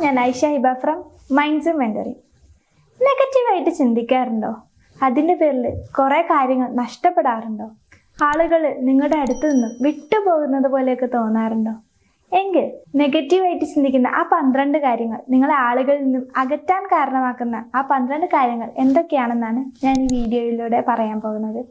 ഞാൻ Aisha Hiba from minds mentoring. നെഗറ്റീവായിട്ട് ചിന്തിക്കാറുണ്ടോ? അതിൻ്റെ പേരിൽ കുറേ കാര്യങ്ങൾ നഷ്ടപ്പെടാറുണ്ടോ? ആളുകൾ നിങ്ങളുടെ അടുത്ത് നിന്നും വിട്ടുപോകുന്നത് പോലെയൊക്കെ തോന്നാറുണ്ടോ? എങ്കിൽ നെഗറ്റീവായിട്ട് ചിന്തിക്കുന്ന ആ 12 കാര്യങ്ങൾ നിങ്ങളെ ആളുകളിൽ നിന്നും അകറ്റാൻ കാരണമാക്കുന്ന ആ 12 കാര്യങ്ങൾ എന്തൊക്കെയാണെന്നാണ് ഞാൻ ഈ വീഡിയോയിലൂടെ പറയാൻ പോകുന്നത്.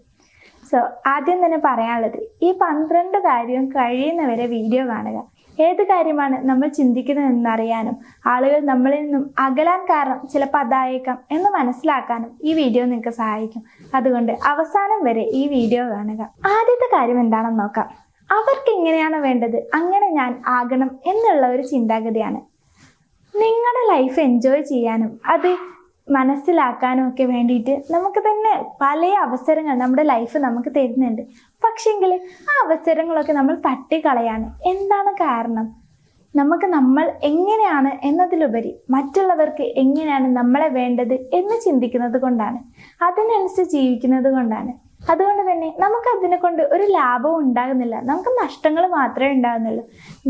ആദ്യം തന്നെ പറയാനുള്ളത്, ഈ 12 കാര്യവും കഴിയുന്നവരെ വീഡിയോ കാണുക. ഏത് കാര്യമാണ് നമ്മൾ ചിന്തിക്കുന്നതെന്നറിയാനും ആളുകൾ നമ്മളിൽ നിന്നും അകലാൻ കാരണം ചിലപ്പോൾ അതായേക്കാം എന്ന് മനസ്സിലാക്കാനും ഈ വീഡിയോ നിങ്ങൾക്ക് സഹായിക്കും. അതുകൊണ്ട് അവസാനം വരെ ഈ വീഡിയോ കാണുക. ആദ്യത്തെ കാര്യം എന്താണെന്ന് നോക്കാം. അവർക്ക് എങ്ങനെയാണ് വേണ്ടത് അങ്ങനെ ഞാൻ ആകണം എന്നുള്ള ഒരു ചിന്താഗതിയാണ്. നിങ്ങളുടെ ലൈഫ് എൻജോയ് ചെയ്യാനും അത് മനസ്സിലാക്കാനും ഒക്കെ വേണ്ടിയിട്ട് നമുക്ക് തന്നെ പല അവസരങ്ങൾ നമ്മുടെ ലൈഫ് നമുക്ക് തരുന്നുണ്ട്. പക്ഷെങ്കിൽ ആ അവസരങ്ങളൊക്കെ നമ്മൾ തട്ടിക്കളയാണ്. എന്താണ് കാരണം? നമ്മൾ എങ്ങനെയാണ് എന്നതിലുപരി മറ്റുള്ളവർക്ക് എങ്ങനെയാണ് നമ്മളെ വേണ്ടത് എന്ന് ചിന്തിക്കുന്നത് കൊണ്ടാണ്, അതിനനുസരിച്ച് ജീവിക്കുന്നത് കൊണ്ടാണ്. അതുകൊണ്ട് തന്നെ നമുക്ക് അതിനെ കൊണ്ട് ഒരു ലാഭവും ഉണ്ടാകുന്നില്ല, നമുക്ക് നഷ്ടങ്ങൾ മാത്രമേ ഉണ്ടാകുന്നുള്ളൂ.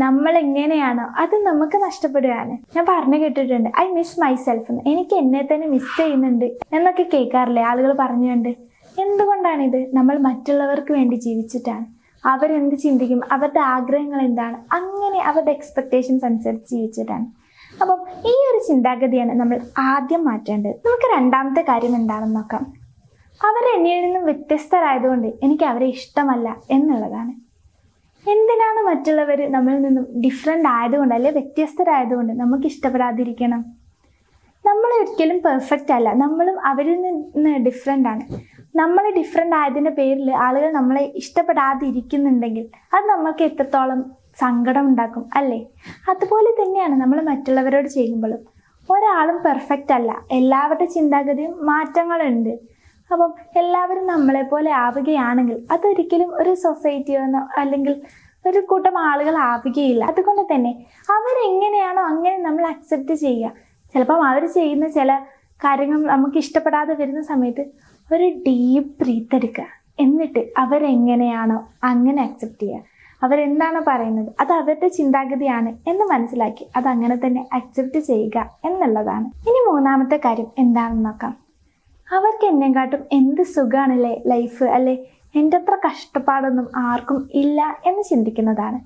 നമ്മൾ എങ്ങനെയാണോ അത് നമുക്ക് നഷ്ടപ്പെടുകയാണ്. ഞാൻ പറഞ്ഞു കേട്ടിട്ടുണ്ട്, ഐ മിസ് മൈസെൽഫ് എന്ന്, എനിക്ക് എന്നെ തന്നെ മിസ് ചെയ്യുന്നുണ്ട് എന്നൊക്കെ കേൾക്കാറില്ലേ ആളുകൾ പറഞ്ഞുകൊണ്ട്. എന്തുകൊണ്ടാണിത്? നമ്മൾ മറ്റുള്ളവർക്ക് വേണ്ടി ജീവിച്ചിട്ടാണ്. അവരെന്ത് ചിന്തിക്കും, അവരുടെ ആഗ്രഹങ്ങൾ എന്താണ്, അങ്ങനെ അവരുടെ എക്സ്പെക്ടേഷൻസ് അനുസരിച്ച് ജീവിച്ചിട്ടാണ്. അപ്പം ഈ ഒരു ചിന്താഗതിയാണ് നമ്മൾ ആദ്യം മാറ്റേണ്ടത്. നമുക്ക് രണ്ടാമത്തെ കാര്യം എന്താണെന്ന് നോക്കാം. അവരെന്നിൽ നിന്നും വ്യത്യസ്തരായതുകൊണ്ട് എനിക്ക് അവരെ ഇഷ്ടമല്ല എന്നുള്ളതാണ്. എന്തിനാണ് മറ്റുള്ളവർ നമ്മളിൽ നിന്നും ഡിഫറെൻ്റ് ആയതുകൊണ്ട് അല്ലെ വ്യത്യസ്തരായതുകൊണ്ട് നമുക്ക് ഇഷ്ടപ്പെടാതിരിക്കണം? നമ്മൾ ഒരിക്കലും പെർഫെക്റ്റ് അല്ല, നമ്മളും അവരിൽ നിന്ന് ഡിഫറെൻ്റ് ആണ്. നമ്മൾ ഡിഫറെൻ്റ് ആയതിൻ്റെ പേരിൽ ആളുകൾ നമ്മളെ ഇഷ്ടപ്പെടാതിരിക്കുന്നുണ്ടെങ്കിൽ അത് നമ്മൾക്ക് എത്രത്തോളം സങ്കടം ഉണ്ടാക്കും അല്ലേ? അതുപോലെ തന്നെയാണ് നമ്മൾ മറ്റുള്ളവരോട് ചെയ്യുമ്പോഴും. ഒരാളും പെർഫെക്റ്റ് അല്ല, എല്ലാവരുടെ ചിന്താഗതിയും മാറ്റങ്ങളുണ്ട്. അപ്പം എല്ലാവരും നമ്മളെ പോലെ ആവുകയാണെങ്കിൽ അതൊരിക്കലും ഒരു സൊസൈറ്റിയോ അല്ലെങ്കിൽ ഒരു കൂട്ടം ആളുകൾ ആവുകയില്ല. അതുകൊണ്ട് തന്നെ അവരെങ്ങനെയാണോ അങ്ങനെ നമ്മൾ അക്സെപ്റ്റ് ചെയ്യുക. ചിലപ്പം അവർ ചെയ്യുന്ന ചില കാര്യങ്ങൾ നമുക്ക് ഇഷ്ടപ്പെടാതെ വരുന്ന സമയത്ത് ഒരു ഡീപ്പ് ബ്രീത്ത് എടുക്കുക, എന്നിട്ട് അവരെങ്ങനെയാണോ അങ്ങനെ അക്സെപ്റ്റ് ചെയ്യുക. അവരെന്താണോ പറയുന്നത് അത് അവരുടെ ചിന്താഗതിയാണ് എന്ന് മനസ്സിലാക്കി അതങ്ങനെ തന്നെ അക്സെപ്റ്റ് ചെയ്യുക എന്നുള്ളതാണ്. ഇനി മൂന്നാമത്തെ കാര്യം എന്താണെന്ന് നോക്കാം. അവർക്ക് എന്നെക്കാട്ടും എന്ത് സുഖമാണല്ലേ ലൈഫ്, അല്ലെ എൻ്റെ അത്ര കഷ്ടപ്പാടൊന്നും ആർക്കും ഇല്ല എന്ന് ചിന്തിക്കുന്നതാണ്.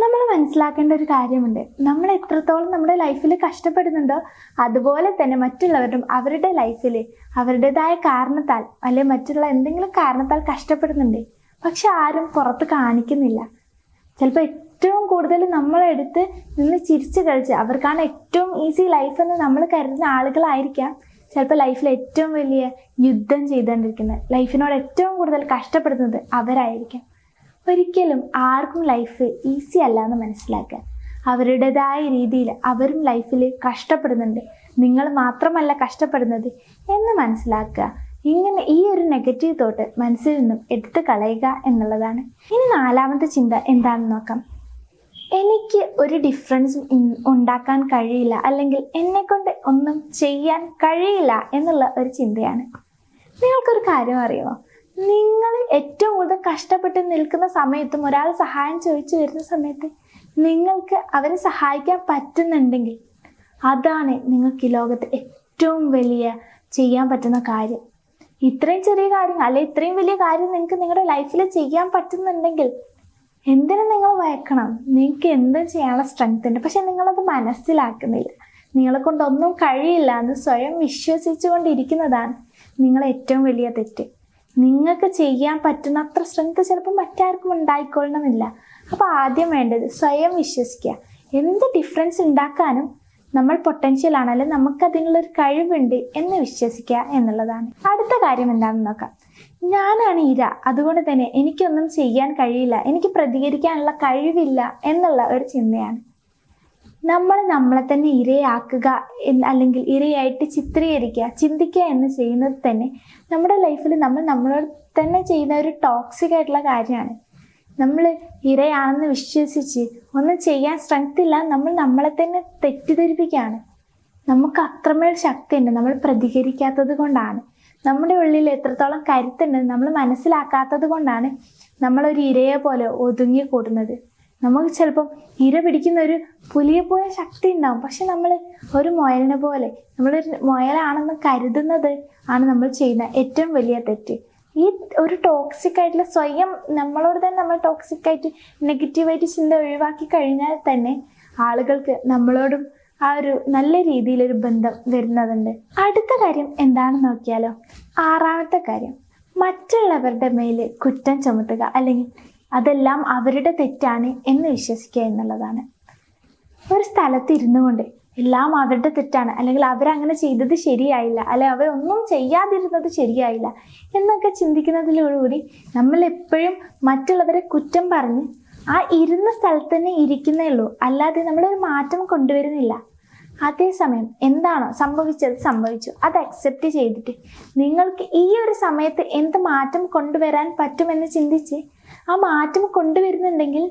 നമ്മൾ മനസ്സിലാക്കേണ്ട ഒരു കാര്യമുണ്ട്, നമ്മൾ എത്രത്തോളം നമ്മുടെ ലൈഫിൽ കഷ്ടപ്പെടുന്നുണ്ടോ അതുപോലെ തന്നെ മറ്റുള്ളവരും അവരുടെ ലൈഫിൽ അവരുടേതായ കാരണത്താൽ അല്ലെ മറ്റുള്ള എന്തെങ്കിലും കാരണത്താൽ കഷ്ടപ്പെടുന്നുണ്ട്. പക്ഷെ ആരും പുറത്ത് കാണിക്കുന്നില്ല. ചിലപ്പോൾ ഏറ്റവും കൂടുതൽ നമ്മളെടുത്ത് നിന്ന് ചിരിച്ചു കളിച്ച് അവർക്കാണ് ഏറ്റവും ഈസി ലൈഫ് എന്ന് നമ്മൾ കരുതുന്ന ആളുകളായിരിക്കാം ചിലപ്പോൾ ലൈഫിൽ ഏറ്റവും വലിയ യുദ്ധം ചെയ്തുകൊണ്ടിരിക്കുന്നത്, ലൈഫിനോട് ഏറ്റവും കൂടുതൽ കഷ്ടപ്പെടുന്നത് അവരായിരിക്കാം. ഒരിക്കലും ആർക്കും ലൈഫ് ഈസി അല്ല എന്ന് മനസ്സിലാക്കുക. അവരുടേതായ രീതിയിൽ അവരും ലൈഫിൽ കഷ്ടപ്പെടുന്നുണ്ട്, നിങ്ങൾ മാത്രമല്ല കഷ്ടപ്പെടുന്നത് എന്ന് മനസ്സിലാക്കുക. ഇങ്ങനെ ഈ ഒരു നെഗറ്റീവ് തോട്ട് മനസ്സിൽ നിന്നും എടുത്തു കളയുക എന്നുള്ളതാണ്. ഇനി നാലാമത്തെ ചിന്ത എന്താണെന്ന് നോക്കാം. എനിക്ക് ഒരു ഡിഫറൻസും ഉണ്ടാക്കാൻ കഴിയില്ല അല്ലെങ്കിൽ എന്നെക്കൊണ്ട് ഒന്നും ചെയ്യാൻ കഴിയില്ല എന്നുള്ള ഒരു ചിന്തയാണ്. നിങ്ങൾക്കൊരു കാര്യം അറിയുമോ? നിങ്ങൾ ഏറ്റവും കൂടുതൽ കഷ്ടപ്പെട്ട് നിൽക്കുന്ന സമയത്തും ഒരാൾ സഹായം ചോദിച്ചു വരുന്ന സമയത്ത് നിങ്ങൾക്ക് അവരെ സഹായിക്കാൻ പറ്റുന്നുണ്ടെങ്കിൽ അതാണ് നിങ്ങൾക്ക് ഈ ലോകത്ത് ഏറ്റവും വലിയ ചെയ്യാൻ പറ്റുന്ന കാര്യം. ഇത്രയും ചെറിയ കാര്യങ്ങൾ അല്ലെ ഇത്രയും വലിയ കാര്യം നിങ്ങൾക്ക് നിങ്ങളുടെ ലൈഫിൽ ചെയ്യാൻ പറ്റുന്നുണ്ടെങ്കിൽ എന്തിനും നിങ്ങൾ വയക്കണം. നിങ്ങൾക്ക് എന്തും ചെയ്യാനുള്ള സ്ട്രെങ്ത് ഉണ്ട്. പക്ഷെ നിങ്ങളത് മനസ്സിലാക്കുന്നില്ല. നിങ്ങളെ കൊണ്ടൊന്നും കഴിയില്ല എന്ന് സ്വയം വിശ്വസിച്ചുകൊണ്ടിരിക്കുന്നതാണ് നിങ്ങളെ ഏറ്റവും വലിയ തെറ്റ്. നിങ്ങൾക്ക് ചെയ്യാൻ പറ്റുന്ന അത്ര സ്ട്രെങ്ത് ചിലപ്പോൾ മറ്റാർക്കും ഉണ്ടായിക്കൊള്ളണമെന്നില്ല. അപ്പോൾ ആദ്യം വേണ്ടത് സ്വയം വിശ്വസിക്കുക. എന്ത് ഡിഫറൻസ് ഉണ്ടാക്കാനും നമ്മൾ പൊട്ടൻഷ്യൽ ആണ്, അല്ലെങ്കിൽ നമുക്കതിനുള്ളൊരു കഴിവുണ്ട് എന്ന് വിശ്വസിക്കുക എന്നുള്ളതാണ്. അടുത്ത കാര്യം എന്താണെന്ന് നോക്കാം. ഞാനാണ് ഇര, അതുകൊണ്ട് തന്നെ എനിക്കൊന്നും ചെയ്യാൻ കഴിയില്ല, എനിക്ക് പ്രതികരിക്കാനുള്ള കഴിവില്ല എന്നുള്ള ഒരു ചിന്തയാണ്. നമ്മളെ തന്നെ ഇരയാക്കുക അല്ലെങ്കിൽ ഇരയായിട്ട് ചിത്രീകരിക്കുക, ചിന്തിക്കുക എന്ന് ചെയ്യുന്നത് തന്നെ നമ്മുടെ ലൈഫിൽ നമ്മളോട് തന്നെ ചെയ്യുന്ന ഒരു ടോക്സിക് ആയിട്ടുള്ള കാര്യമാണ്. നമ്മൾ ഇരയാണെന്ന് വിശ്വസിച്ച് ഒന്നും ചെയ്യാൻ സ്ട്രെങ്ത് ഇല്ല, നമ്മളെ തന്നെ തെറ്റിദ്ധരിപ്പിക്കുകയാണ്. നമുക്ക് അത്രമേൽ ശക്തിയുണ്ട്, നമ്മൾ പ്രതികരിക്കാത്തത് കൊണ്ടാണ്. നമ്മുടെ ഉള്ളിൽ എത്രത്തോളം കരുത്തുണ്ട് നമ്മൾ മനസ്സിലാക്കാത്തത് കൊണ്ടാണ് നമ്മളൊരു ഇരയെ പോലെ ഒതുങ്ങി കൂടുന്നത്. നമുക്ക് ചിലപ്പം ഇര പിടിക്കുന്ന ഒരു പുലിയെ പോലെ ശക്തി ഉണ്ടാവും, പക്ഷെ നമ്മൾ ഒരു മുയലിനെ പോലെ, നമ്മളൊരു മുയലാണെന്ന് കരുതുന്നത് ആണ് നമ്മൾ ചെയ്യുന്ന ഏറ്റവും വലിയ തെറ്റ്. ഈ ഒരു ടോക്സിക് ആയിട്ടുള്ള സ്വയം നമ്മളോട് തന്നെ നമ്മൾ ടോക്സിക് ആയിട്ട് നെഗറ്റീവായിട്ട് ചിന്ത ഒഴിവാക്കി കഴിഞ്ഞാൽ തന്നെ ആളുകൾക്ക് നമ്മളോടും ആ ഒരു നല്ല രീതിയിലൊരു ബന്ധം വരുന്നതുണ്ട്. അടുത്ത കാര്യം എന്താണെന്ന് നോക്കിയാലോ? 6ാമത്തെ കാര്യം, മറ്റുള്ളവരുടെ മേൽ കുറ്റം ചുമത്തുക, അല്ലെങ്കിൽ അതെല്ലാം അവരുടെ തെറ്റാണ് എന്ന് വിശ്വസിക്കുക എന്നുള്ളതാണ്. ഒരു സ്ഥലത്ത് ഇരുന്നു കൊണ്ട് എല്ലാം അവരുടെ തെറ്റാണ്, അല്ലെങ്കിൽ അവരങ്ങനെ ചെയ്തത് ശരിയായില്ല, അല്ലെങ്കിൽ അവരൊന്നും ചെയ്യാതിരുന്നത് ശരിയായില്ല എന്നൊക്കെ ചിന്തിക്കുന്നതിലൂടെ നമ്മൾ എപ്പോഴും മറ്റുള്ളവരെ കുറ്റം പറഞ്ഞ് ആ ഇരുന്ന സ്ഥലത്ത് തന്നെ ഇരിക്കുന്നേ ഉള്ളൂ, അല്ലാതെ നമ്മളൊരു മാറ്റം കൊണ്ടുവരുന്നില്ല. അതേസമയം എന്താണോ സംഭവിച്ചത് സംഭവിച്ചു, അത് അക്സെപ്റ്റ് ചെയ്തിട്ട് നിങ്ങൾക്ക് ഈ ഒരു സമയത്ത് എന്ത് മാറ്റം കൊണ്ടുവരാൻ പറ്റുമെന്ന് ചിന്തിച്ച് ആ മാറ്റം കൊണ്ടുവരുന്നുണ്ടെങ്കിൽ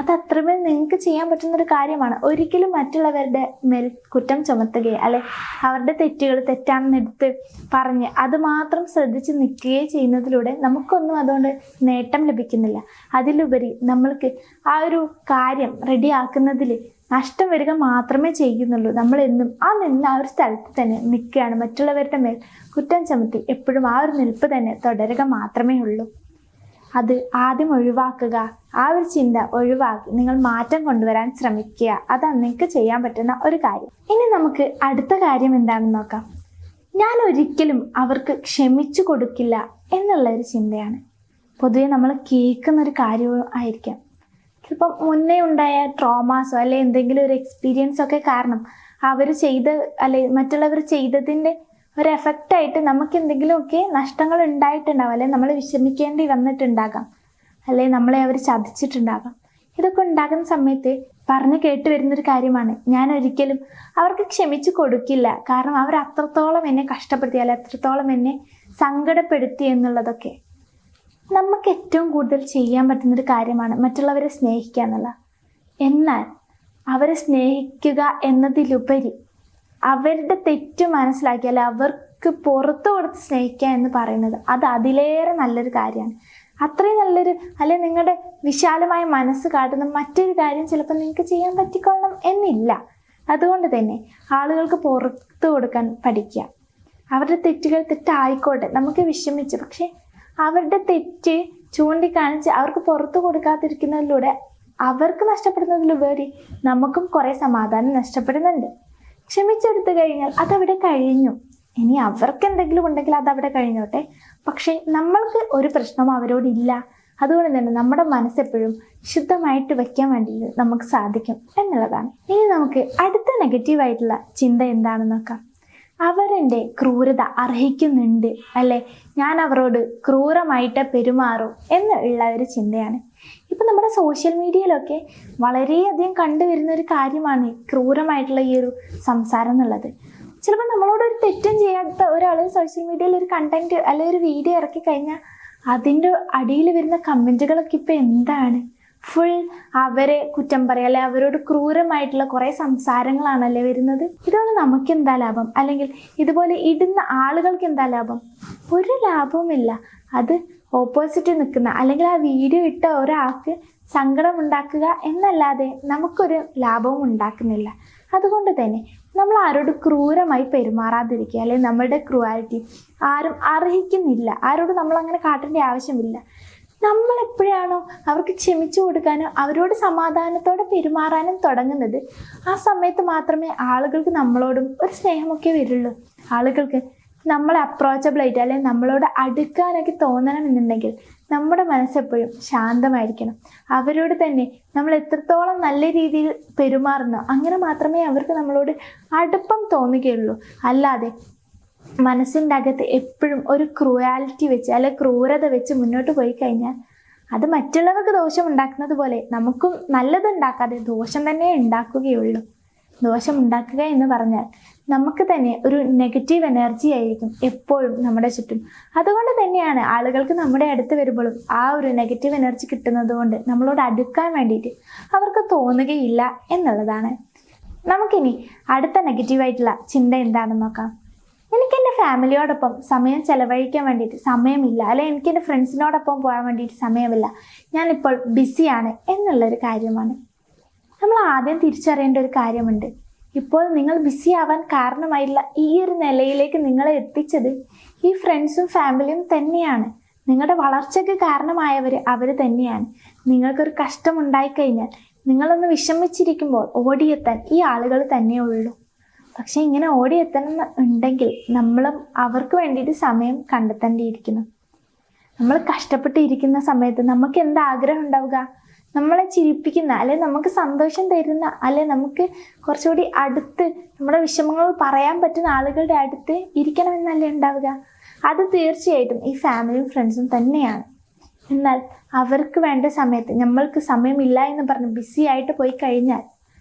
അത് അത്രമേൽ നിങ്ങൾക്ക് ചെയ്യാൻ പറ്റുന്നൊരു കാര്യമാണ്. ഒരിക്കലും മറ്റുള്ളവരുടെ മേൽ കുറ്റം ചുമത്തുകയോ അല്ലെ അവരുടെ തെറ്റുകൾ തെറ്റാണെന്ന് എടുത്ത് പറഞ്ഞ് അത് മാത്രം ശ്രദ്ധിച്ച് നിൽക്കുകയോ ചെയ്യുന്നതിലൂടെ നമുക്കൊന്നും അതുകൊണ്ട് നേട്ടം ലഭിക്കുന്നില്ല. അതിലുപരി നമ്മൾക്ക് ആ ഒരു കാര്യം റെഡിയാക്കുന്നതിൽ നഷ്ടം വരിക മാത്രമേ ചെയ്യുന്നുള്ളൂ. നമ്മളെന്നും ആ ഒരു സ്ഥലത്ത് തന്നെ നിൽക്കുകയാണ്. മറ്റുള്ളവരുടെ മേൽ കുറ്റം ചുമത്തി എപ്പോഴും ആ ഒരു നിൽപ്പ് തന്നെ തുടരുക മാത്രമേ ഉള്ളൂ. അത് ആദ്യം ഒഴിവാക്കുക. ആ ഒരു ചിന്ത ഒഴിവാക്കി നിങ്ങൾ മാറ്റം കൊണ്ടുവരാൻ ശ്രമിക്കുക. അതാണ് നിങ്ങൾക്ക് ചെയ്യാൻ പറ്റുന്ന ഒരു കാര്യം. ഇനി നമുക്ക് അടുത്ത കാര്യം എന്താണെന്ന് നോക്കാം. ഞാൻ ഒരിക്കലും അവർക്ക് ക്ഷമിച്ചു കൊടുക്കില്ല എന്നുള്ള ഒരു ചിന്തയാണ്. പൊതുവെ നമ്മൾ കേൾക്കുന്നൊരു കാര്യവും ആയിരിക്കാം. ചിലപ്പം മുന്നേ ഉണ്ടായ ട്രോമാസോ അല്ലെ എന്തെങ്കിലും ഒരു എക്സ്പീരിയൻസോ ഒക്കെ കാരണം അവർ ചെയ്ത് അല്ലെ മറ്റുള്ളവർ ചെയ്തതിൻ്റെ ഒരു എഫക്റ്റായിട്ട് നമുക്ക് എന്തെങ്കിലുമൊക്കെ നഷ്ടങ്ങൾ ഉണ്ടായിട്ടുണ്ടാകും, അല്ലെങ്കിൽ നമ്മൾ വിഷമിക്കേണ്ടി വന്നിട്ടുണ്ടാകാം, അല്ലെ നമ്മളെ അവർ ചതിച്ചിട്ടുണ്ടാകാം. ഇതൊക്കെ ഉണ്ടാകുന്ന സമയത്ത് പറഞ്ഞു കേട്ട് വരുന്നൊരു കാര്യമാണ്, ഞാൻ ഒരിക്കലും അവർക്ക് ക്ഷമിച്ചു കൊടുക്കില്ല, കാരണം അവർ അത്രത്തോളം എന്നെ കഷ്ടപ്പെടുത്തി അല്ലെ അത്രത്തോളം എന്നെ സങ്കടപ്പെടുത്തി എന്നുള്ളതൊക്കെ. നമുക്ക് ഏറ്റവും കൂടുതൽ ചെയ്യാൻ പറ്റുന്നൊരു കാര്യമാണ് മറ്റുള്ളവരെ സ്നേഹിക്കുക എന്നുള്ളത്. എന്നാൽ അവരെ സ്നേഹിക്കുക എന്നതിലുപരി അവരുടെ തെറ്റ് മനസ്സിലാക്കി അല്ലെ അവർക്ക് പുറത്തു കൊടുത്ത് സ്നേഹിക്കുക എന്ന് പറയുന്നത് അത് അതിലേറെ നല്ലൊരു കാര്യമാണ്. അത്രയും നല്ലൊരു അല്ലെ നിങ്ങളുടെ വിശാലമായ മനസ്സ് കാട്ടുന്ന മറ്റൊരു കാര്യം ചിലപ്പോൾ നിങ്ങൾക്ക് ചെയ്യാൻ പറ്റിക്കൊള്ളണം എന്നില്ല. അതുകൊണ്ട് തന്നെ ആളുകൾക്ക് പുറത്തു കൊടുക്കാൻ പഠിക്കുക. അവരുടെ തെറ്റുകൾ തെറ്റായിക്കോട്ടെ, നമുക്ക് വിഷമിച്ചു, പക്ഷെ അവരുടെ തെറ്റ് ചൂണ്ടിക്കാണിച്ച് അവർക്ക് പുറത്തു കൊടുക്കാതിരിക്കുന്നതിലൂടെ അവർക്ക് നഷ്ടപ്പെടുന്നതിലുപരി നമുക്കും കുറേ സമാധാനം നഷ്ടപ്പെടുന്നുണ്ട്. ക്ഷമിച്ചെടുത്തു കഴിഞ്ഞാൽ അതവിടെ കഴിഞ്ഞു. ഇനി അവർക്ക് എന്തെങ്കിലും ഉണ്ടെങ്കിൽ അതവിടെ കഴിഞ്ഞോട്ടെ, പക്ഷെ നമ്മൾക്ക് ഒരു പ്രശ്നവും അവരോടില്ല. അതുകൊണ്ട് തന്നെ നമ്മുടെ മനസ്സെപ്പോഴും ശുദ്ധമായിട്ട് വയ്ക്കാൻ വേണ്ടി നമുക്ക് സാധിക്കും എന്നുള്ളതാണ്. ഇനി നമുക്ക് അടുത്ത നെഗറ്റീവായിട്ടുള്ള ചിന്ത എന്താണെന്ന് നോക്കാം. അവരെൻ്റെ ക്രൂരത അർഹിക്കുന്നുണ്ട്, അല്ലെ ഞാൻ അവരോട് ക്രൂരമായിട്ട് പെരുമാറും എന്നുള്ള ഒരു ചിന്തയാണ്. ഇപ്പം നമ്മുടെ സോഷ്യൽ മീഡിയയിലൊക്കെ വളരെയധികം കണ്ടുവരുന്ന ഒരു കാര്യമാണ് ക്രൂരമായിട്ടുള്ള ഈ ഒരു സംസാരം എന്നുള്ളത്. ചിലപ്പോൾ നമ്മളോട് ഒരു തെറ്റും ചെയ്യാത്ത ഒരാൾ സോഷ്യൽ മീഡിയയിൽ ഒരു കണ്ടന്റ് അല്ലെ ഒരു വീഡിയോ ഇറക്കി കഴിഞ്ഞാൽ അതിൻ്റെ അടിയിൽ വരുന്ന കമൻറ്റുകളൊക്കെ ഇപ്പം എന്താണ്? ഫുൾ അവരെ കുറ്റം പറയുക, അല്ലെ അവരോട് ക്രൂരമായിട്ടുള്ള കുറേ സംസാരങ്ങളാണല്ലേ വരുന്നത്. ഇതുകൊണ്ട് നമുക്ക് എന്താ ലാഭം? അല്ലെങ്കിൽ ഇതുപോലെ ഇടുന്ന ആളുകൾക്ക് എന്താ ലാഭം? ഒരു ലാഭവുമില്ല. അത് ഓപ്പോസിറ്റ് നിൽക്കുന്ന അല്ലെങ്കിൽ ആ വീഡിയോ ഇട്ട ഒരാൾക്ക് സങ്കടം ഉണ്ടാക്കുക എന്നല്ലാതെ നമുക്കൊരു ലാഭവും ഉണ്ടാക്കുന്നില്ല. അതുകൊണ്ട് തന്നെ നമ്മൾ ആരോട് ക്രൂരമായി പെരുമാറാതിരിക്കുക, അല്ലെങ്കിൽ നമ്മളുടെ ക്രൂവാലിറ്റി ആരും അർഹിക്കുന്നില്ല. ആരോട് നമ്മളങ്ങനെ കാട്ടേണ്ട ആവശ്യമില്ല. നമ്മൾ എപ്പോഴാണോ അവർക്ക് ക്ഷമിച്ചു കൊടുക്കാനോ അവരോട് സമാധാനത്തോടെ പെരുമാറാനും തുടങ്ങുന്നത് ആ സമയത്ത് മാത്രമേ ആളുകൾക്ക് നമ്മളോടും ഒരു സ്നേഹമൊക്കെ വരുള്ളൂ. ആളുകൾക്ക് നമ്മളെ അപ്രോച്ചബിൾ ആയിട്ട് അല്ലെങ്കിൽ നമ്മളോട് അടുക്കാനൊക്കെ തോന്നണമെന്നുണ്ടെങ്കിൽ നമ്മുടെ മനസ്സെപ്പോഴും ശാന്തമായിരിക്കണം. അവരോട് തന്നെ നമ്മൾ എത്രത്തോളം നല്ല രീതിയിൽ പെരുമാറുന്നോ അങ്ങനെ മാത്രമേ അവർക്ക് നമ്മളോട് അടുപ്പം തോന്നുകയുള്ളൂ. അല്ലാതെ മനസ്സിൻ്റെ അകത്ത് എപ്പോഴും ഒരു ക്രൂവാലിറ്റി വെച്ച് അല്ലെ ക്രൂരത വെച്ച് മുന്നോട്ട് പോയി കഴിഞ്ഞാൽ അത് മറ്റുള്ളവർക്ക് ദോഷം ഉണ്ടാക്കുന്നത് പോലെ നമുക്കും നല്ലതുണ്ടാക്കാതെ ദോഷം തന്നെ ഉണ്ടാക്കുകയുള്ളൂ. ദോഷം ഉണ്ടാക്കുക എന്ന് പറഞ്ഞാൽ നമുക്ക് തന്നെ ഒരു നെഗറ്റീവ് എനർജി ആയിരിക്കും എപ്പോഴും നമ്മുടെ ചുറ്റും. അതുകൊണ്ട് തന്നെയാണ് ആളുകൾക്ക് നമ്മുടെ അടുത്ത് വരുമ്പോഴും ആ ഒരു നെഗറ്റീവ് എനർജി കിട്ടുന്നത് കൊണ്ട് നമ്മളോട് അടുക്കാൻ വേണ്ടിയിട്ട് അവർക്ക് തോന്നുകയില്ല എന്നുള്ളതാണ്. നമുക്കിനി അടുത്ത നെഗറ്റീവായിട്ടുള്ള ചിന്ത എന്താണെന്ന് നോക്കാം. എനിക്ക് എൻ്റെ ഫാമിലിയോടൊപ്പം സമയം ചെലവഴിക്കാൻ വേണ്ടിയിട്ട് സമയമില്ല, അല്ലെങ്കിൽ എനിക്ക് എൻ്റെ ഫ്രണ്ട്സിനോടൊപ്പം പോകാൻ വേണ്ടിയിട്ട് സമയമില്ല, ഞാനിപ്പോൾ ബിസിയാണ് എന്നുള്ളൊരു കാര്യമാണ്. നമ്മൾ ആദ്യം തിരിച്ചറിയേണ്ട ഒരു കാര്യമുണ്ട്. ഇപ്പോൾ നിങ്ങൾ ബിസി ആവാൻ കാരണമായിട്ടുള്ള ഈ ഒരു നിലയിലേക്ക് നിങ്ങളെ എത്തിച്ചത് ഈ ഫ്രണ്ട്സും ഫാമിലിയും തന്നെയാണ്. നിങ്ങളുടെ വളർച്ചയ്ക്ക് കാരണമായവർ അവർ തന്നെയാണ്. നിങ്ങൾക്കൊരു കഷ്ടം ഉണ്ടായിക്കഴിഞ്ഞാൽ, നിങ്ങളൊന്ന് വിഷമിച്ചിരിക്കുമ്പോൾ ഓടിയെത്താൻ ഈ ആളുകൾ തന്നെ ഉള്ളൂ. പക്ഷെ ഇങ്ങനെ ഓടിയെത്തണം ഉണ്ടെങ്കിൽ നമ്മളും അവർക്ക് വേണ്ടിയിട്ട് സമയം കണ്ടെത്തേണ്ടിയിരിക്കുന്നു. നമ്മൾ കഷ്ടപ്പെട്ടിരിക്കുന്ന സമയത്ത് നമുക്ക് എന്താ ആഗ്രഹം ഉണ്ടാവുക? നമ്മളെ ചിരിപ്പിക്കുന്ന, അല്ലെ നമുക്ക് സന്തോഷം തരുന്ന, അല്ലെ നമുക്ക് കുറച്ചുകൂടി അടുത്ത് നമ്മുടെ വിഷമങ്ങൾ പറയാൻ പറ്റുന്ന ആളുകളുടെ അടുത്ത് ഇരിക്കണമെന്നല്ലേ ഉണ്ടാവുക? അത് തീർച്ചയായിട്ടും ഈ ഫാമിലിയും ഫ്രണ്ട്സും തന്നെയാണ്. എന്നാൽ അവർക്ക് വേണ്ട സമയത്ത് നമ്മൾക്ക് സമയമില്ല എന്ന് പറഞ്ഞ് ബിസി ആയിട്ട് പോയി കഴിഞ്ഞാൽ,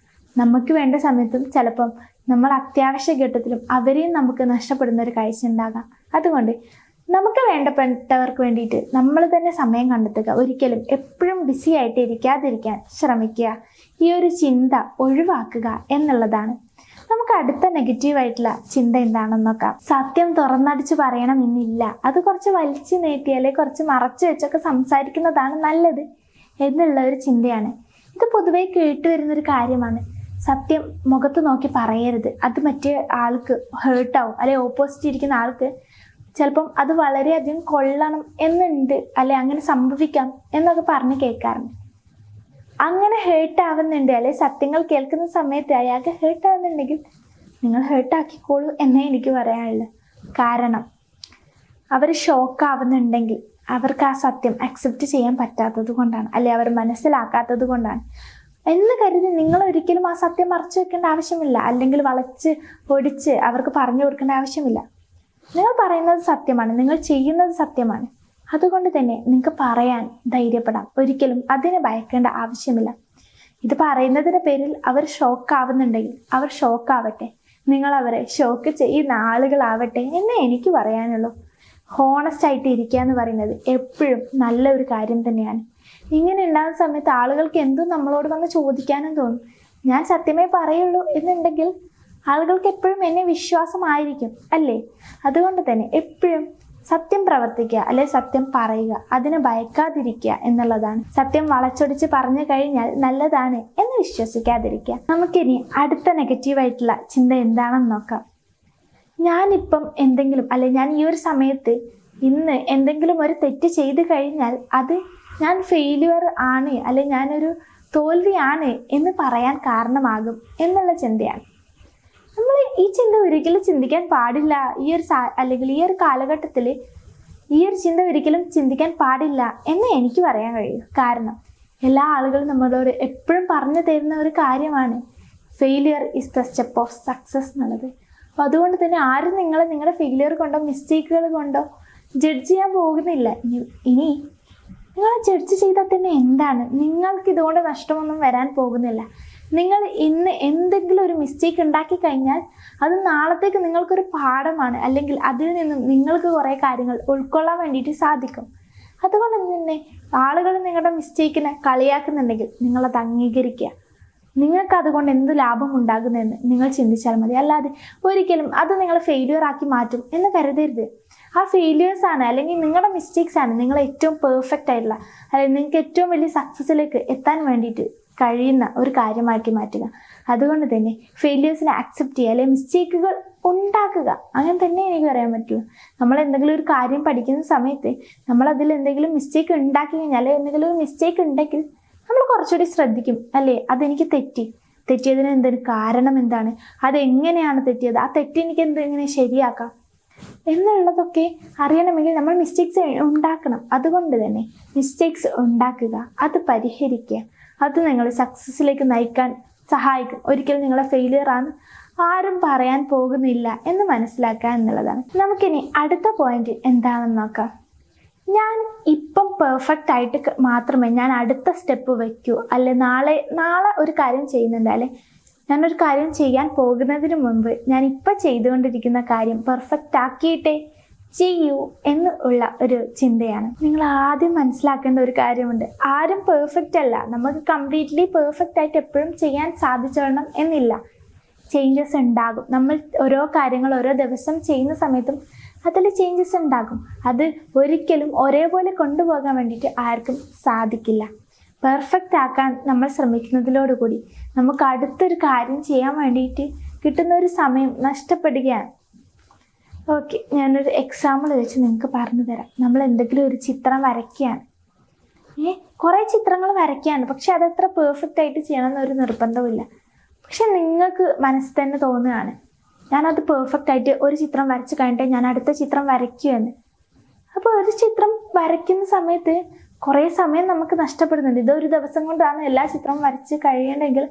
നമുക്ക് വേണ്ട സമയത്തും ചിലപ്പം നമ്മൾ അത്യാവശ്യ ഘട്ടത്തിലും അവരെയും നമുക്ക് നഷ്ടപ്പെടുന്ന ഒരു കാഴ്ച ഉണ്ടാകാം. അതുകൊണ്ട് നമുക്ക് വേണ്ടപ്പെട്ടവർക്ക് വേണ്ടിയിട്ട് നമ്മൾ തന്നെ സമയം കണ്ടെത്തുക. ഒരിക്കലും എപ്പോഴും ബിസി ആയിട്ട് ഇരിക്കാതിരിക്കാൻ ശ്രമിക്കുക. ഈ ഒരു ചിന്ത ഒഴിവാക്കുക എന്നുള്ളതാണ്. നമുക്ക് അടുത്ത നെഗറ്റീവായിട്ടുള്ള ചിന്ത എന്താണെന്ന് നോക്കാം. സത്യം തുറന്നടിച്ച് പറയണമെന്നില്ല, അത് കുറച്ച് വലിച്ചു നീട്ടിയാലേ കുറച്ച് മറച്ചു വെച്ചൊക്കെ സംസാരിക്കുന്നതാണ് നല്ലത് എന്നുള്ള ഒരു ചിന്തയാണ്. ഇത് പൊതുവെ കേട്ടുവരുന്നൊരു കാര്യമാണ്. സത്യം മുഖത്ത് നോക്കി പറയരുത്, അത് മറ്റേ ആൾക്ക് ഹേർട്ടാവും, അല്ലെ ഓപ്പോസിറ്റ് ഇരിക്കുന്ന ആൾക്ക് ചിലപ്പം അത് വളരെയധികം കൊള്ളണം എന്നുണ്ട്, അല്ലെ അങ്ങനെ സംഭവിക്കാം എന്നൊക്കെ പറഞ്ഞ് കേൾക്കാറുണ്ട്. അങ്ങനെ ഹേർട്ട് ആവുന്നുണ്ട്, അല്ലെ സത്യങ്ങൾ കേൾക്കുന്ന സമയത്ത് അയാൾക്ക് ഹേർട്ട് ആവുന്നുണ്ടെങ്കിൽ നിങ്ങൾ ഹേർട്ടാക്കിക്കോളൂ എന്നേ എനിക്ക് പറയാനുള്ളൂ. കാരണം അവർ ഷോക്ക് ആവുന്നുണ്ടെങ്കിൽ അവർക്ക് ആ സത്യം അക്സെപ്റ്റ് ചെയ്യാൻ പറ്റാത്തത് കൊണ്ടാണ്, അല്ലെ അവർ മനസ്സിലാക്കാത്തത് കൊണ്ടാണ് എന്ന് കരുതി നിങ്ങൾ ഒരിക്കലും ആ സത്യം മറച്ചു വെക്കേണ്ട ആവശ്യമില്ല, അല്ലെങ്കിൽ വളച്ച് ഒടിച്ച് അവർക്ക് പറഞ്ഞു കൊടുക്കേണ്ട ആവശ്യമില്ല. നിങ്ങൾ പറയുന്നത് സത്യമാണ്, നിങ്ങൾ ചെയ്യുന്നത് സത്യമാണ്. അതുകൊണ്ട് തന്നെ നിങ്ങൾക്ക് പറയാൻ ധൈര്യപ്പെടാം. ഒരിക്കലും അതിനെ ഭയക്കേണ്ട ആവശ്യമില്ല. ഇത് പറയുന്നതിൻ്റെ പേരിൽ അവർ ഷോക്ക് ആവുന്നുണ്ടെങ്കിൽ അവർ ഷോക്ക് ആവട്ടെ, നിങ്ങൾ അവരെ ഷോക്ക് ചെയ്യുന്ന ആളുകളാവട്ടെ എന്നേ എനിക്ക് പറയാനുള്ളൂ. ഹോണസ്റ്റ് ആയിട്ട് ഇരിക്കുക എന്ന് പറയുന്നത് എപ്പോഴും നല്ല ഒരു കാര്യം തന്നെയാണ്. ഇങ്ങനെ ഉണ്ടാകുന്ന സമയത്ത് ആളുകൾക്ക് എന്തും നമ്മളോട് വന്ന് ചോദിക്കാനും തോന്നും. ഞാൻ സത്യമേ പറയുള്ളൂ എന്നുണ്ടെങ്കിൽ ആളുകൾക്ക് എപ്പോഴും എന്നെ വിശ്വാസമായിരിക്കും, അല്ലേ? അതുകൊണ്ട് തന്നെ എപ്പോഴും സത്യം പ്രവർത്തിക്കുക, അല്ലെ സത്യം പറയുക, അതിനെ ഭയക്കാതിരിക്കുക എന്നുള്ളതാണ്. സത്യം വളച്ചൊടിച്ച് പറഞ്ഞു കഴിഞ്ഞാൽ നല്ലതാണ് എന്ന് വിശ്വസിക്കാതിരിക്കുക. നമുക്കിനി അടുത്ത നെഗറ്റീവായിട്ടുള്ള ചിന്ത എന്താണെന്ന് നോക്കാം. ഞാനിപ്പം എന്തെങ്കിലും, അല്ലെ ഞാൻ ഈ ഒരു സമയത്ത് ഇന്ന് എന്തെങ്കിലും ഒരു തെറ്റ് ചെയ്ത് കഴിഞ്ഞാൽ അത് ഞാൻ ഫെയിലിയർ ആണ്, അല്ലെ ഞാനൊരു തോൽവിയാണ് എന്ന് പറയാൻ കാരണമാകും എന്നുള്ള ചിന്തയാണ്. നമ്മൾ ഈ ചിന്ത ഒരിക്കലും ചിന്തിക്കാൻ പാടില്ല. അല്ലെങ്കിൽ ഈ ഒരു കാലഘട്ടത്തിൽ ഈ ഒരു ചിന്ത ഒരിക്കലും ചിന്തിക്കാൻ പാടില്ല എന്ന് എനിക്ക് പറയാൻ കഴിയും. കാരണം എല്ലാ ആളുകളും നമ്മളോട് എപ്പോഴും പറഞ്ഞു തരുന്ന ഒരു കാര്യമാണ് failure is the step of success എന്നുള്ളത്. അപ്പോൾ അതുകൊണ്ട് തന്നെ ആരും നിങ്ങളുടെ ഫെയിലിയർ കൊണ്ടോ മിസ്റ്റേക്കുകൾ കൊണ്ടോ ജഡ്ജ് ചെയ്യാൻ പോകുന്നില്ല. ഇനി നിങ്ങളെ ജഡ്ജ് ചെയ്താൽ തന്നെ എന്താണ്? നിങ്ങൾക്ക് ഇതുകൊണ്ട് നഷ്ടമൊന്നും വരാൻ പോകുന്നില്ല. നിങ്ങൾ ഇന്ന് എന്തെങ്കിലും ഒരു മിസ്റ്റേക്ക് ഉണ്ടാക്കി കഴിഞ്ഞാൽ അത് നാളത്തേക്ക് നിങ്ങൾക്കൊരു പാഠമാണ്, അല്ലെങ്കിൽ അതിൽ നിന്നും നിങ്ങൾക്ക് കുറേ കാര്യങ്ങൾ ഉൾക്കൊള്ളാൻ വേണ്ടിയിട്ട് സാധിക്കും. അതുകൊണ്ട് തന്നെ ആളുകൾ നിങ്ങളുടെ മിസ്റ്റേക്കിനെ കളിയാക്കുന്നുണ്ടെങ്കിൽ നിങ്ങളത് അംഗീകരിക്കുക. നിങ്ങൾക്ക് അതുകൊണ്ട് എന്ത് ലാഭം ഉണ്ടാകുന്നതെന്ന് നിങ്ങൾ ചിന്തിച്ചാൽ മതി. അല്ലാതെ ഒരിക്കലും അത് നിങ്ങൾ ഫെയിലിയർ ആക്കി മാറ്റും എന്ന് കരുതരുത്. ആ ഫെയിലിയേഴ്സ് ആണ്, അല്ലെങ്കിൽ നിങ്ങളുടെ മിസ്റ്റേക്സ് ആണ് നിങ്ങൾ ഏറ്റവും പെർഫെക്റ്റ് ആയിട്ടുള്ള, അല്ലെങ്കിൽ നിങ്ങൾക്ക് ഏറ്റവും വലിയ സക്സസ്സിലേക്ക് എത്താൻ വേണ്ടിയിട്ട് കഴിയുന്ന ഒരു കാര്യമാക്കി മാറ്റുക. അതുകൊണ്ട് തന്നെ ഫെയിലിയേഴ്സിനെ അക്സെപ്റ്റ് ചെയ്യുക, അല്ലെങ്കിൽ മിസ്റ്റേക്കുകൾ ഉണ്ടാക്കുക. അങ്ങനെ തന്നെ എനിക്ക് പറയാൻ പറ്റുള്ളൂ. നമ്മൾ എന്തെങ്കിലും ഒരു കാര്യം പഠിക്കുന്ന സമയത്ത് നമ്മളതിൽ എന്തെങ്കിലും മിസ്റ്റേക്ക് ഉണ്ടാക്കി കഴിഞ്ഞാൽ, എന്തെങ്കിലും ഒരു മിസ്റ്റേക്ക് ഉണ്ടെങ്കിൽ നമ്മൾ കുറച്ചുകൂടി ശ്രദ്ധിക്കും, അല്ലേ? അതെനിക്ക് തെറ്റിയതിന് എന്തൊരു കാരണം എന്താണ്, അതെങ്ങനെയാണ് തെറ്റിയത്, ആ തെറ്റ് എനിക്ക് എങ്ങനെ ശരിയാക്കാം എന്നുള്ളതൊക്കെ അറിയണമെങ്കിൽ നമ്മൾ മിസ്റ്റേക്സ് ഉണ്ടാക്കണം. അതുകൊണ്ട് തന്നെ മിസ്റ്റേക്സ് ഉണ്ടാക്കുക, അത് പരിഹരിക്കുക, അത് നിങ്ങളെ സക്സസ്സിലേക്ക് നയിക്കാൻ സഹായിക്കും. ഒരിക്കലും നിങ്ങളെ ഫെയിലിയർ ആണ് ആരും പറയാൻ പോകുന്നില്ല എന്ന് മനസ്സിലാക്കുക എന്നുള്ളതാണ്. നമുക്കിനി അടുത്ത പോയിന്റ് എന്താണെന്ന് നോക്കാം. ഞാൻ ഇപ്പം പെർഫെക്റ്റ് ആയിട്ട് മാത്രമേ ഞാൻ അടുത്ത സ്റ്റെപ്പ് വയ്ക്കൂ, അല്ലെ നാളെ ഒരു കാര്യം ചെയ്യുന്നുണ്ട്, അല്ലെ ഞാനൊരു കാര്യം ചെയ്യാൻ പോകുന്നതിന് മുമ്പ് ഞാൻ ഇപ്പം ചെയ്തുകൊണ്ടിരിക്കുന്ന കാര്യം പെർഫെക്റ്റ് ആക്കിയിട്ടേ ചെയ്യൂ എന്നുള്ള ഒരു ചിന്തയാണ്. നിങ്ങൾ ആദ്യം മനസ്സിലാക്കേണ്ട ഒരു കാര്യമുണ്ട്. ആരും പെർഫെക്റ്റ് അല്ല. നമുക്ക് കംപ്ലീറ്റ്ലി പെർഫെക്റ്റ് ആയിട്ട് എപ്പോഴും ചെയ്യാൻ സാധിച്ചോളണം എന്നില്ല. ചേഞ്ചസ് ഉണ്ടാകും. നമ്മൾ ഓരോ കാര്യങ്ങൾ ഓരോ ദിവസം ചെയ്യുന്ന സമയത്തും അതിൽ ചേഞ്ചസ് ഉണ്ടാകും. അത് ഒരിക്കലും ഒരേപോലെ കൊണ്ടുപോകാൻ വേണ്ടിയിട്ട് ആർക്കും സാധിക്കില്ല. പെർഫെക്റ്റ് ആക്കാൻ നമ്മൾ ശ്രമിക്കുന്നതിലോടുകൂടി നമുക്ക് അടുത്തൊരു കാര്യം ചെയ്യാൻ വേണ്ടിയിട്ട് കിട്ടുന്ന ഒരു സമയം നഷ്ടപ്പെടുകയാണ്. ഓക്കെ, ഞാനൊരു എക്സാമ്പിൾ വെച്ച് നിങ്ങൾക്ക് പറഞ്ഞു തരാം. നമ്മൾ എന്തെങ്കിലും ഒരു ചിത്രം വരയ്ക്കുകയാണ്, കുറേ ചിത്രങ്ങൾ വരയ്ക്കുകയാണ്, പക്ഷെ അതത്ര പെർഫെക്റ്റ് ആയിട്ട് ചെയ്യണമെന്നൊരു നിർബന്ധമില്ല. പക്ഷെ നിങ്ങൾക്ക് മനസ്സിൽ തന്നെ തോന്നുകയാണ്, ഞാനത് പെർഫെക്റ്റ് ആയിട്ട് ഒരു ചിത്രം വരച്ച് കഴിഞ്ഞിട്ട് ഞാൻ അടുത്ത ചിത്രം വരയ്ക്കുമെന്ന്. അപ്പോൾ ഒരു ചിത്രം വരയ്ക്കുന്ന സമയത്ത് കുറേ സമയം നമുക്ക് നഷ്ടപ്പെടുന്നുണ്ട്. ഇതൊരു ദിവസം കൊണ്ടാണ് എല്ലാ ചിത്രവും വരച്ച് കഴിയണമെങ്കിൽ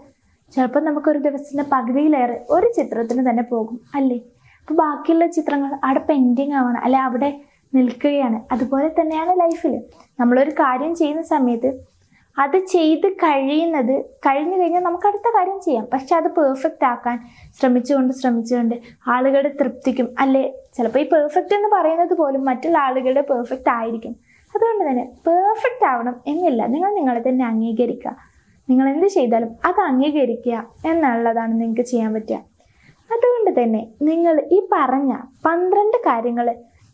ചിലപ്പോൾ നമുക്കൊരു ദിവസത്തിൻ്റെ പകുതിയിലേറെ ഒരു ചിത്രത്തിന് തന്നെ പോകും, അല്ലേ? അപ്പോൾ ബാക്കിയുള്ള ചിത്രങ്ങൾ അവിടെ പെൻഡിങ് ആവണം, അല്ലെ അവിടെ നിൽക്കുകയാണ്. അതുപോലെ തന്നെയാണ് ലൈഫിൽ. നമ്മളൊരു കാര്യം ചെയ്യുന്ന സമയത്ത് അത് ചെയ്ത് കഴിഞ്ഞു കഴിഞ്ഞാൽ നമുക്ക് അടുത്ത കാര്യം ചെയ്യാം. പക്ഷെ അത് പെർഫെക്റ്റ് ആക്കാൻ ശ്രമിച്ചുകൊണ്ട് ആളുകളുടെ തൃപ്തിക്കും, അല്ലെ ചിലപ്പോൾ ഈ പെർഫെക്റ്റ് എന്ന് പറയുന്നത് പോലും മറ്റുള്ള ആളുകളുടെ പെർഫെക്റ്റ് ആയിരിക്കും. അതുകൊണ്ട് തന്നെ പെർഫെക്റ്റ് ആവണം എന്നില്ല. നിങ്ങൾ നിങ്ങളെ തന്നെ അംഗീകരിക്കുക. നിങ്ങൾ എന്ത് ചെയ്താലും അത് അംഗീകരിക്കുക എന്നുള്ളതാണ് നിങ്ങൾക്ക് ചെയ്യാൻ പറ്റുക. അതുകൊണ്ട് തന്നെ നിങ്ങൾ ഈ പറഞ്ഞ 12 കാര്യങ്ങൾ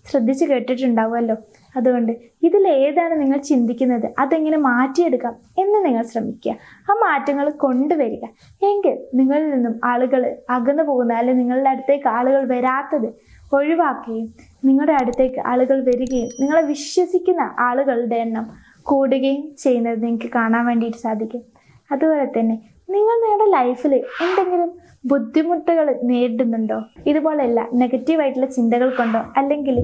ശ്രദ്ധിച്ച് കേട്ടിട്ടുണ്ടാവുമല്ലോ. അതുകൊണ്ട് ഇതിലേതാണ് നിങ്ങൾ ചിന്തിക്കുന്നത്, അതെങ്ങനെ മാറ്റിയെടുക്കാം എന്ന് നിങ്ങൾ ശ്രമിക്കുക. ആ മാറ്റങ്ങൾ കൊണ്ടുവരിക. എങ്കിൽ നിങ്ങളിൽ നിന്നും ആളുകൾ അകന്നു പോകുന്ന, അല്ലെങ്കിൽ നിങ്ങളുടെ അടുത്തേക്ക് ആളുകൾ വരാത്തത് ഒഴിവാക്കുകയും നിങ്ങളുടെ അടുത്തേക്ക് ആളുകൾ വരികയും നിങ്ങളെ വിശ്വസിക്കുന്ന ആളുകളുടെ എണ്ണം കൂടുകയും ചെയ്യുന്നത് നിങ്ങൾക്ക് കാണാൻ വേണ്ടിയിട്ട് സാധിക്കും. അതുപോലെ തന്നെ നിങ്ങൾ നിങ്ങളുടെ ലൈഫിൽ എന്തെങ്കിലും ബുദ്ധിമുട്ടുകൾ നേരിടുന്നുണ്ടോ? ഇതുപോലെയല്ല, നെഗറ്റീവായിട്ടുള്ള ചിന്തകൾ കൊണ്ടോ അല്ലെങ്കിൽ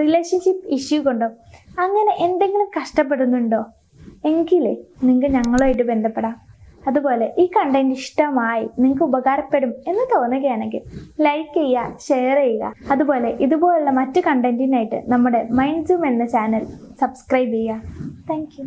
റിലേഷൻഷിപ്പ് ഇഷ്യൂ കൊണ്ടോ അങ്ങനെ എന്തെങ്കിലും കഷ്ടപ്പെടുന്നുണ്ടോ എങ്കിൽ നിങ്ങൾക്ക് ഞങ്ങളുമായിട്ട് ബന്ധപ്പെടാം. അതുപോലെ ഈ കണ്ടന്റ് ഇഷ്ടമായി നിങ്ങൾക്ക് ഉപകാരപ്പെടും എന്ന് തോന്നുകയാണെങ്കിൽ ലൈക്ക് ചെയ്യുക, ഷെയർ ചെയ്യുക. അതുപോലെ ഇതുപോലുള്ള മറ്റ് കണ്ടന്റിനായിട്ട് നമ്മുടെ മൈൻഡ് സൂം എന്ന ചാനൽ സബ്സ്ക്രൈബ് ചെയ്യുക. Thank you.